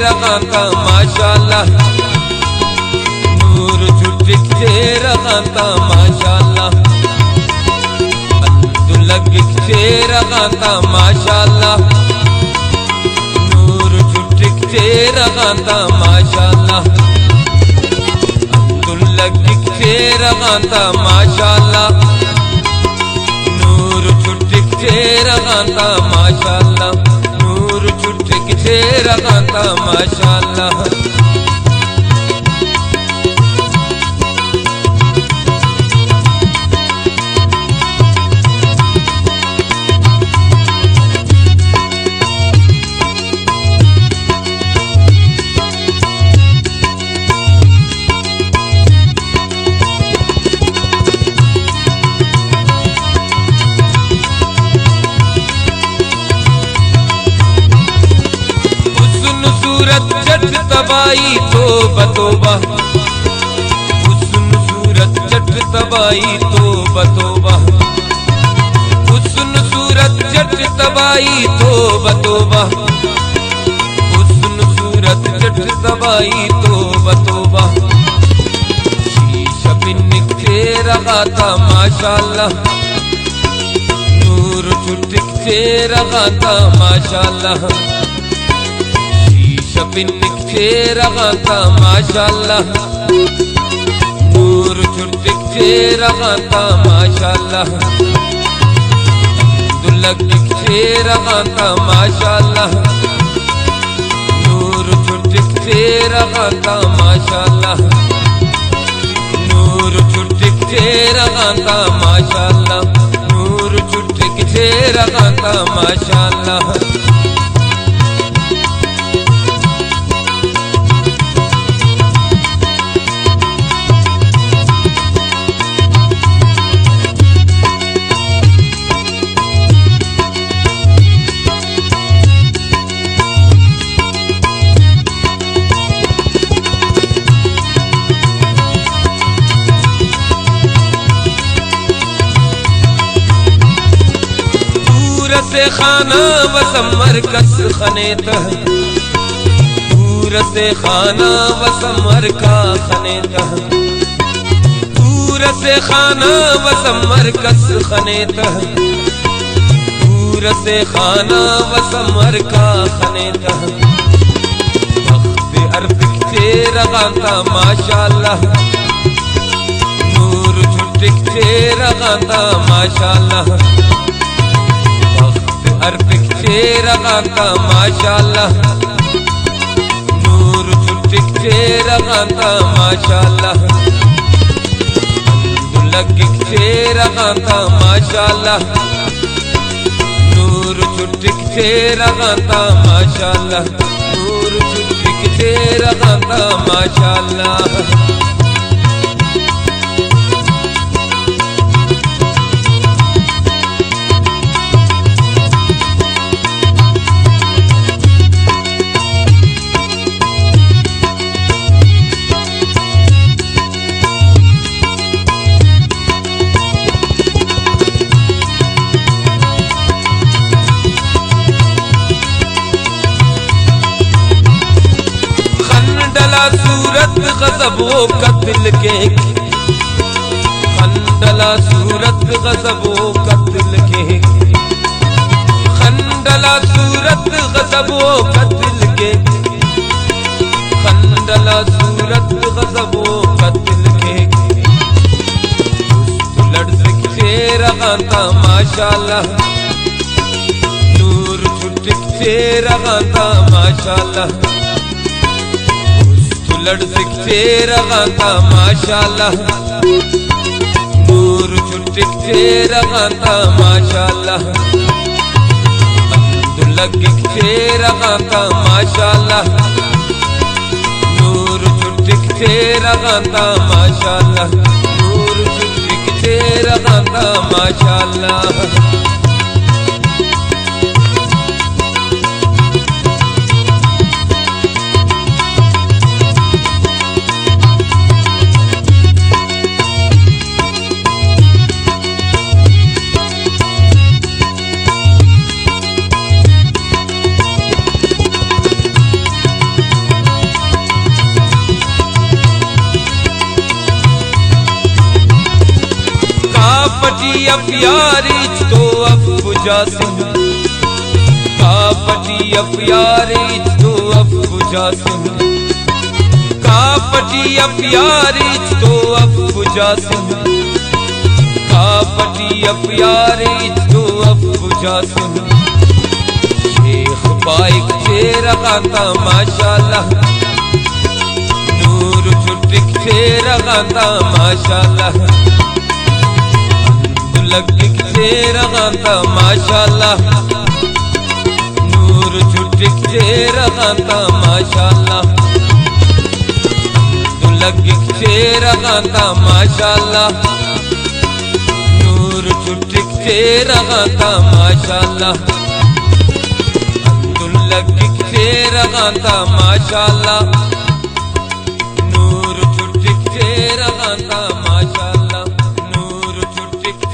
raganta mashallah nur chutik raganta mashallah Abdullah raganta mashallah nur chutik raganta mashallah Abdullah raganta mashallah nur chutik raganta mashallah nur chutik raganta mashallah चट तबाई तोबा तोबा हुस्न सूरत चट तबाई तोबा तोबा हुस्न सूरत चट तबाई तोबा तोबा हुस्न सूरत चट तबाई तोबा तोबा शीशा बिन्निक रगाता माशाल्लाह नूर चुटिक रगाता माशाल्लाह बिन्निक रगाता माशाल्लाह नूर चुटिक रगाता माशाल्लाह अब्दुल्लाह रगाता माशाल्लाह नूर चुटिक रगाता माशाल्लाह नूर चुटिक रगाता माशाल्लाह नूर चुटिक रगाता माशाल्लाह से खाना वसमर कस खनेता दूर से खाना वसमर का खनेता दूर से खाना वसमर कस खनेता दूर से खाना वसमर का खनेता वक्त अरबिक से रगाता माशाल्लाह नूर छुटिक से रगाता माशाल्लाह अरबिक रगाता माशाल्लाह नूर चुटिक रगाता माशाल्लाह अब्दुल्लाह रगाता माशाल्लाह नूर चुटिक रगाता माशाल्लाह नूर चुटिक रगाता माशाल्लाह सूरत गज़ब वो कत्ल के खंडला सूरत गज़ब वो कत्ल के खंडला सूरत गज़ब वो कत्ल के खंडला सूरत गज़ब वो कत्ल के लड़सिक से रगाता माशाल्लाह नूर छुटिक से रगाता माशाल्लाह लड़सिक रगाता माशाल्लाह नूर चुटिक रगाता माशाल्लाह अब्दुल्लाह रगाता माशाल्लाह नूर चुटिक रगाता माशाल्लाह नूर चुटिक रगाता माशाल्लाह कापटी अफयारी तो अफजा सिंह कापटी अफयारी तो अफजा सिंह कापटी अफयारी तो अफजा सिंह कापटी अफयारी तो अफजा सिंह शेख बाइक चेरा गाता माशाल्लाह नूर चुटिक चेरा गाता माशाल्लाह लगिक चेरा गाता माशाल्लाह नूर चुटिक चेरा गाता माशाल्लाह लगिक चेरा गाता माशाल्लाह नूर चुटिक चेरा गाता माशाल्लाह लगिक चेरा गाता माशाल्लाह नूर चुटिक चेरा गाता माशाल्लाह नूर चुटिक